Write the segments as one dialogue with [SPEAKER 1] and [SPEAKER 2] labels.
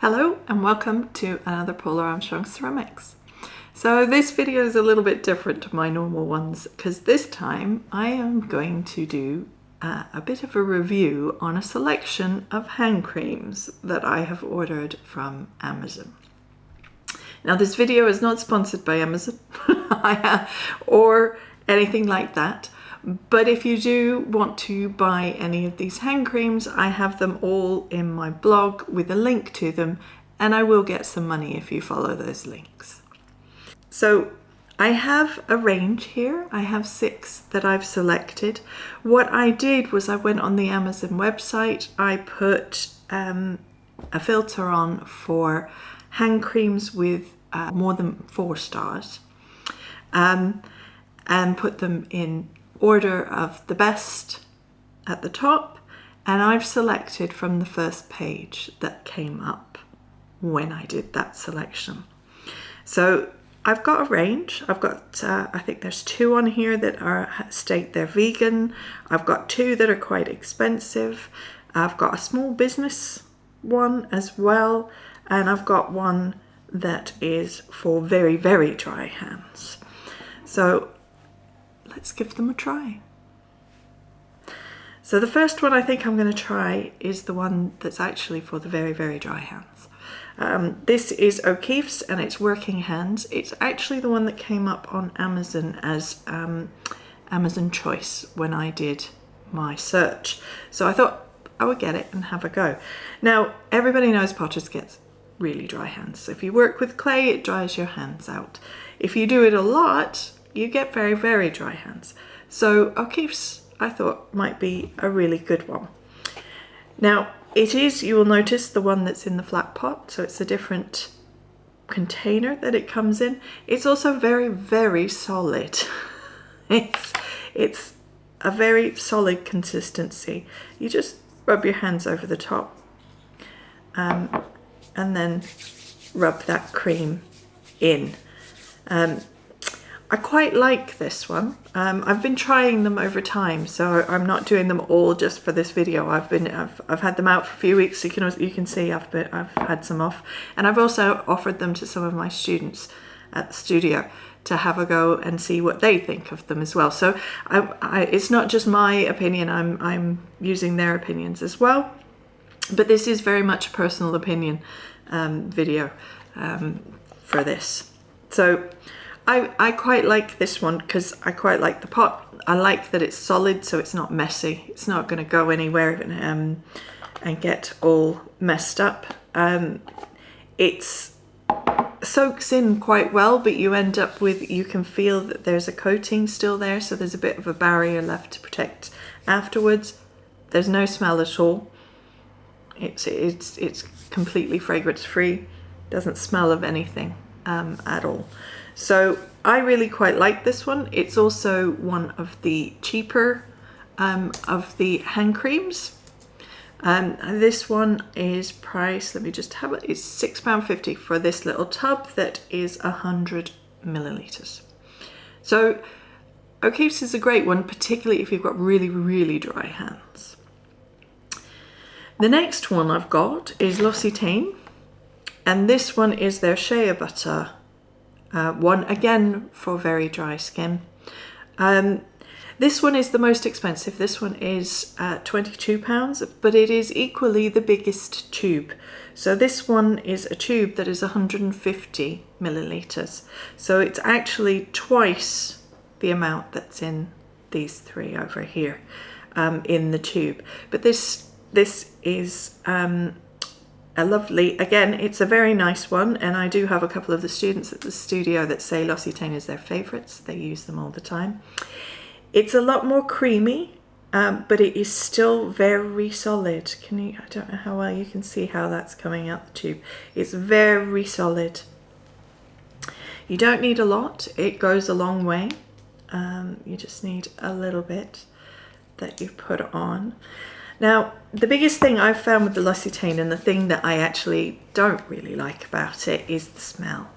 [SPEAKER 1] Hello and welcome to another Paula Armstrong ceramics. So this video is a little bit different to my normal ones because this time I am going to do a bit of a review on a selection of hand creams that I have ordered from Amazon. Now this video is not sponsored by Amazon or anything like that. But if you do want to buy any of these hand creams, I have them all in my blog with a link to them, and I will get some money if you follow those links. So I have a range here. I have 6 that I've selected. What I did was I went on the Amazon website. I put a filter on for hand creams with more than 4 stars and put them in order of the best at the top, and I've selected from the first page that came up when I did that selection. So I've got a range. I've got I think there's 2 on here that state they're vegan. I've got 2 that are quite expensive. I've got a small business one as well, and I've got one that is for very, very dry hands. So let's give them a try. So the first one I think I'm going to try is the one that's actually for the very, very dry hands. This is O'Keeffe's and it's Working Hands. It's actually the one that came up on Amazon as Amazon Choice when I did my search. So I thought I would get it and have a go. Now everybody knows potters get really dry hands. So if you work with clay, it dries your hands out. If you do it a lot, you get very, very dry hands. So O'Keeffe's I thought might be a really good one. Now it is, you will notice, the one that's in the flat pot, so it's a different container that it comes in. It's also very, very solid. It's a very solid consistency. You just rub your hands over the top and then rub that cream in. I quite like this one. I've been trying them over time, so I'm not doing them all just for this video. I've had them out for a few weeks. So you can see I've had some off, and I've also offered them to some of my students at the studio to have a go and see what they think of them as well. So it's not just my opinion. I'm using their opinions as well. But this is very much a personal opinion video for this. So I quite like this one because I quite like the pot. I like that it's solid, so it's not messy. It's not going to go anywhere and get all messed up. It soaks in quite well, but you end up with, you can feel that there's a coating still there, so there's a bit of a barrier left to protect afterwards. There's no smell at all. It's completely fragrance free. Doesn't smell of anything at all. So I really quite like this one. It's also one of the cheaper of the hand creams. This one is priced, let me just have it, it's £6.50 for this little tub that is 100 millilitres. So O'Keeffe's is a great one, particularly if you've got really, really dry hands. The next one I've got is L'Occitane, and this one is their Shea butter one, again for very dry skin. This one is the most expensive. This one is £22, but it is equally the biggest tube. So this one is a tube that is 150 millilitres. So it's actually twice the amount that's in these 3 over here in the tube. But this is a lovely, again, it's a very nice one, and I do have a couple of the students at the studio that say L'Occitane is their favourites. They use them all the time. It's a lot more creamy, but it is still very solid. I don't know how well you can see how that's coming out the tube. It's very solid. You don't need a lot. It goes a long way. You just need a little bit that you put on. Now, the biggest thing I've found with the L'Occitane, and the thing that I actually don't really like about it, is the smell.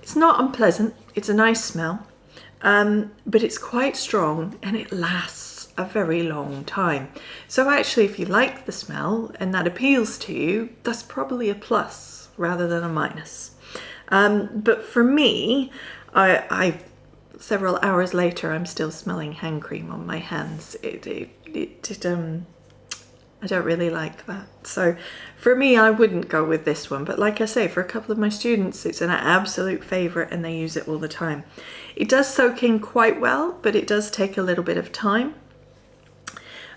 [SPEAKER 1] It's not unpleasant, it's a nice smell, but it's quite strong and it lasts a very long time. So actually, if you like the smell and that appeals to you, that's probably a plus rather than a minus. But for me, several hours later, I'm still smelling hand cream on my hands. I don't really like that. So for me, I wouldn't go with this one. But like I say, for a couple of my students, it's an absolute favorite and they use it all the time. It does soak in quite well, but it does take a little bit of time.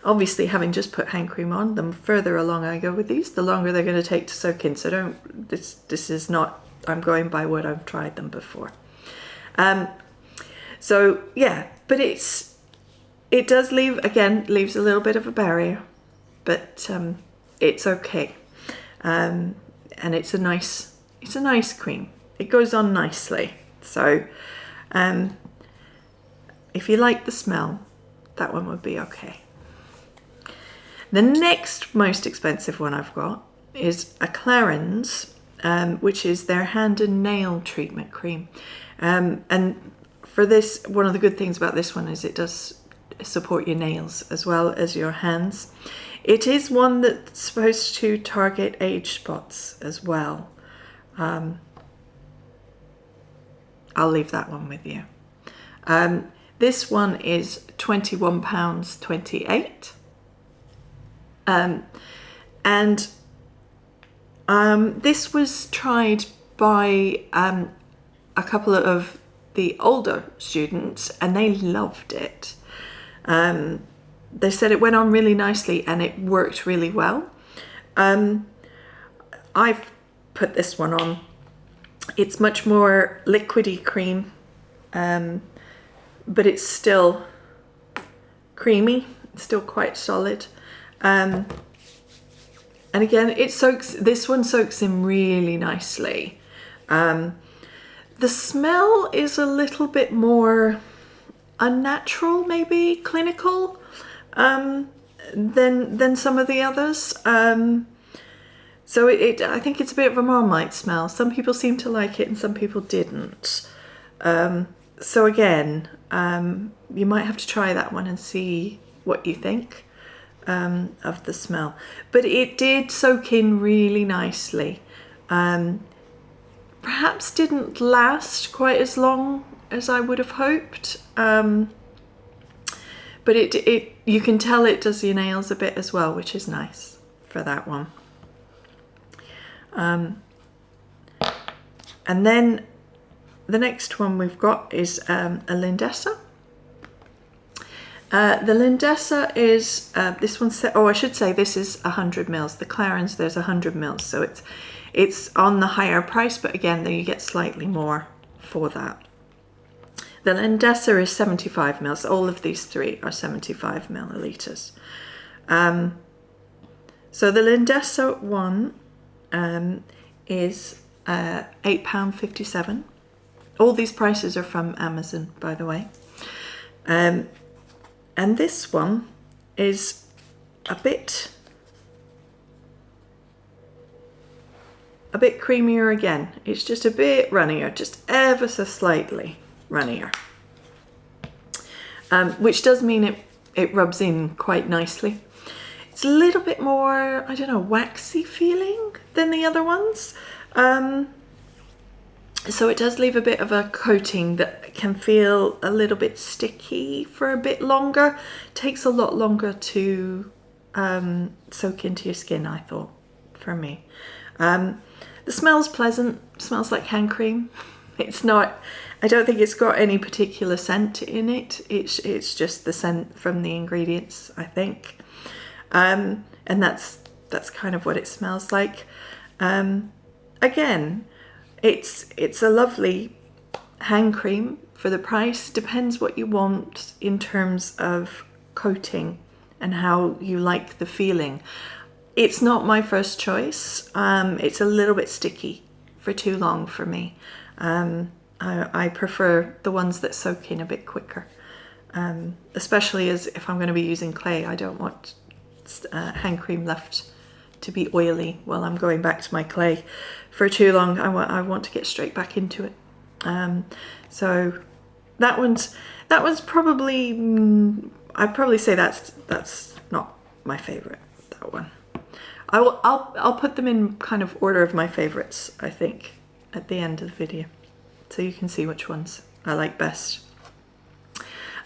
[SPEAKER 1] Obviously, having just put hand cream on, the further along I go with these, the longer they're going to take to soak in. So this is not, I'm going by what I've tried them before. So yeah, but it does leaves a little bit of a barrier, but it's okay. And it's a nice cream. It goes on nicely. So if you like the smell, that one would be okay. The next most expensive one I've got is a Clarins, which is their hand and nail treatment cream. And for this, one of the good things about this one is it does support your nails as well as your hands. It is one that's supposed to target age spots as well. I'll leave that one with you. This one is £21.28. And this was tried by a couple of the older students and they loved it. They said it went on really nicely and it worked really well. I've put this one on. It's much more liquidy cream, but it's still creamy, it's still quite solid. And again, this one soaks in really nicely. The smell is a little bit more unnatural, maybe clinical, than some of the others. So I think it's a bit of a Marmite smell. Some people seem to like it and some people didn't. So again, you might have to try that one and see what you think of the smell. But it did soak in really nicely. Perhaps didn't last quite as long as I would have hoped. But you can tell it does your nails a bit as well, which is nice for that one. And then the next one we've got is a Lindesa. The Lindesa is, this one's, I should say this is 100 mils. The Clarins, there's 100 mils. So it's on the higher price, but again, then you get slightly more for that. The Lindesa is 75 mils. All of these three are 75 milliliters. So the Lindesa one is £8.57. All these prices are from Amazon, by the way. And this one is a bit creamier again. It's just a bit runnier, just ever so slightly runnier. Which does mean it rubs in quite nicely. It's a little bit more, I don't know, waxy feeling than the other ones. So it does leave a bit of a coating that can feel a little bit sticky for a bit longer. It takes a lot longer to soak into your skin, I thought, for me. The smell's pleasant, smells like hand cream. It's not, I don't think it's got any particular scent in it. It's just the scent from the ingredients, I think. And that's kind of what it smells like. Again, it's a lovely hand cream for the price. Depends what you want in terms of coating and how you like the feeling. It's not my first choice. It's a little bit sticky for too long for me. I prefer the ones that soak in a bit quicker, especially as if I'm going to be using clay. I don't want hand cream left to be oily while I'm going back to my clay for too long. I want to get straight back into it. So that one's probably, I'd probably say that's not my favorite, that one. I'll put them in kind of order of my favorites, I think, at the end of the video, so you can see which ones I like best.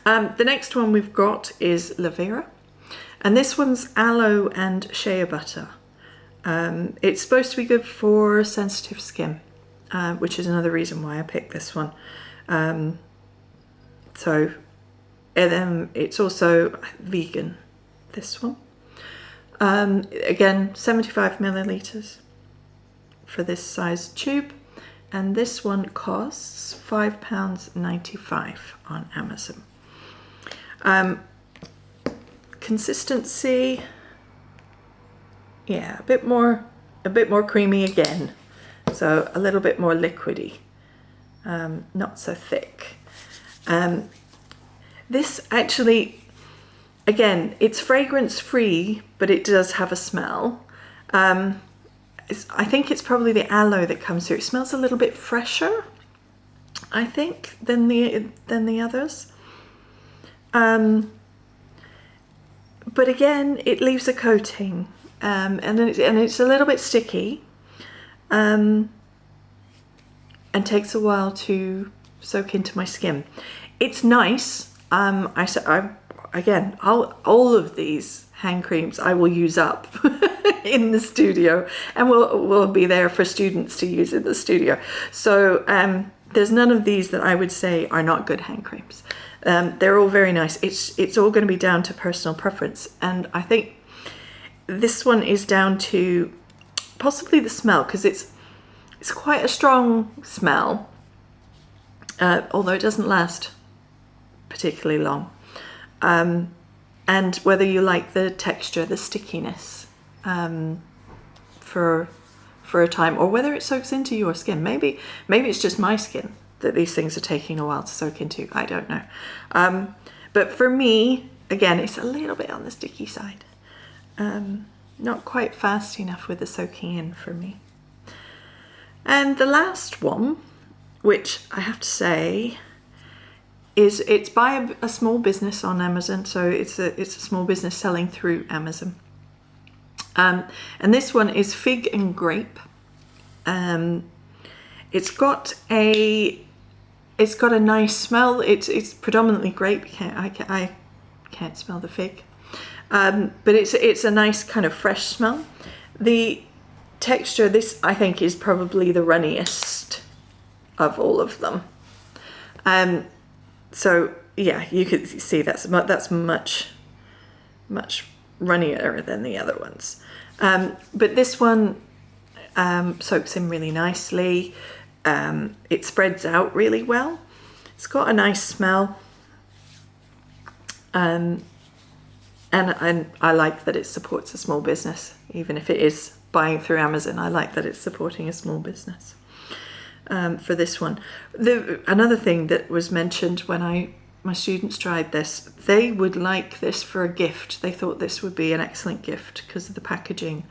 [SPEAKER 1] The next one we've got is Lavera, and this one's aloe and shea butter. It's supposed to be good for sensitive skin, which is another reason why I picked this one. And then it's also vegan, this one. Again, 75 milliliters for this size tube, and this one costs £5.95 on Amazon. Consistency, yeah, a bit more creamy again, so a little bit more liquidy, not so thick. This actually, again, it's fragrance free, but it does have a smell. I think it's probably the aloe that comes through. It smells a little bit fresher, I think, than the others. But again, it leaves a coating, and it's a little bit sticky, and takes a while to soak into my skin. It's nice. Again, all of these hand creams I will use up in the studio, and will be there for students to use in the studio. So there's none of these that I would say are not good hand creams. They're all very nice. It's all going to be down to personal preference, and I think this one is down to possibly the smell, because it's quite a strong smell, although it doesn't last particularly long. And whether you like the texture, the stickiness, for a time, or whether it soaks into your skin. Maybe it's just my skin that these things are taking a while to soak into. I don't know. But for me, again, it's a little bit on the sticky side. Not quite fast enough with the soaking in for me. And the last one, which I have to say, it's by a small business on Amazon, so it's a small business selling through Amazon. And this one is fig and grape. It's got a nice smell. It's predominantly grape. I can't smell the fig, but it's a nice kind of fresh smell. The texture, this I think is probably the runniest of all of them. So yeah, you could see that's much runnier than the other ones. But this one soaks in really nicely. It spreads out really well. It's got a nice smell. And I like that it supports a small business, even if it is buying through Amazon. I like that it's supporting a small business. For this one, another thing that was mentioned when my students tried this, they would like this for a gift. They thought this would be an excellent gift because of the packaging,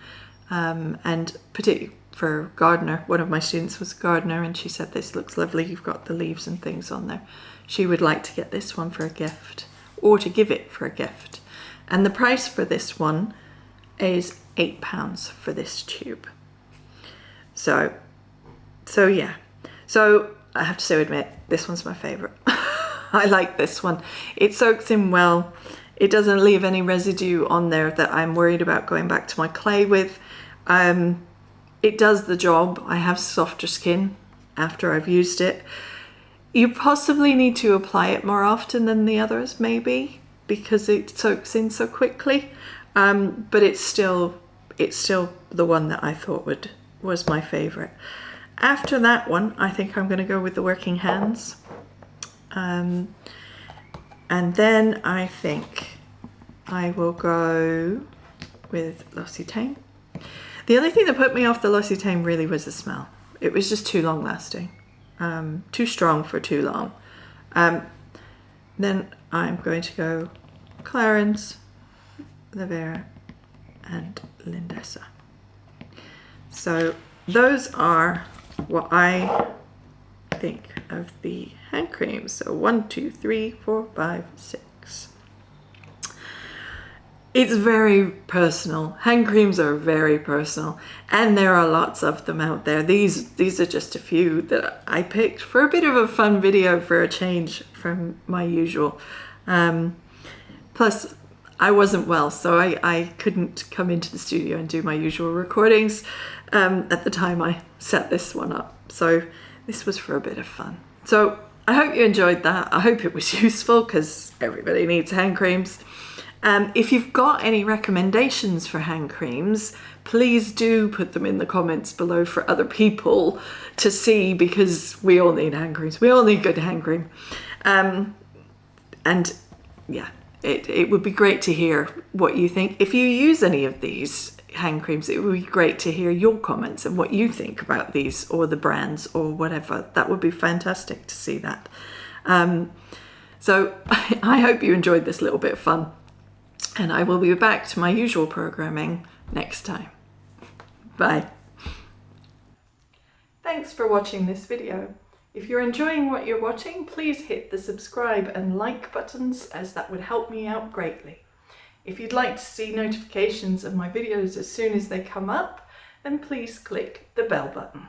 [SPEAKER 1] and particularly for gardener. One of my students was a gardener, and she said, this looks lovely, you've got the leaves and things on there. She would like to get this one for a gift, or to give it for a gift. And the price for this one is £8 for this tube. So yeah. So I have to admit, this one's my favorite. I like this one. It soaks in well. It doesn't leave any residue on there that I'm worried about going back to my clay with. It does the job. I have softer skin after I've used it. You possibly need to apply it more often than the others, maybe, because it soaks in so quickly. But it's still the one that I thought was my favorite. After that one, I think I'm going to go with the Working Hands. And then I think I will go with L'Occitane. The only thing that put me off the L'Occitane really was the smell. It was just too long lasting, too strong for too long. Then I'm going to go Clarins, Lavera, and Lindesa. So those are what I think of the hand creams. So 1, 2, 3, 4, 5, 6. It's very personal. Hand creams are very personal, and there are lots of them out there. These are just a few that I picked for a bit of a fun video, for a change from my usual. Plus, I wasn't well, so I couldn't come into the studio and do my usual recordings at the time I set this one up. So this was for a bit of fun. So I hope you enjoyed that. I hope it was useful, because everybody needs hand creams. If you've got any recommendations for hand creams, please do put them in the comments below for other people to see, because we all need hand creams. We all need good hand cream. And yeah, it would be great to hear what you think. If you use any of these hand creams, it would be great to hear your comments and what you think about these, or the brands, or whatever. That would be fantastic to see that. So I hope you enjoyed this little bit of fun, and I will be back to my usual programming next time. Bye. Thanks for watching this video. If you're enjoying what you're watching, please hit the subscribe and like buttons, as that would help me out greatly. If you'd like to see notifications of my videos as soon as they come up, then please click the bell button.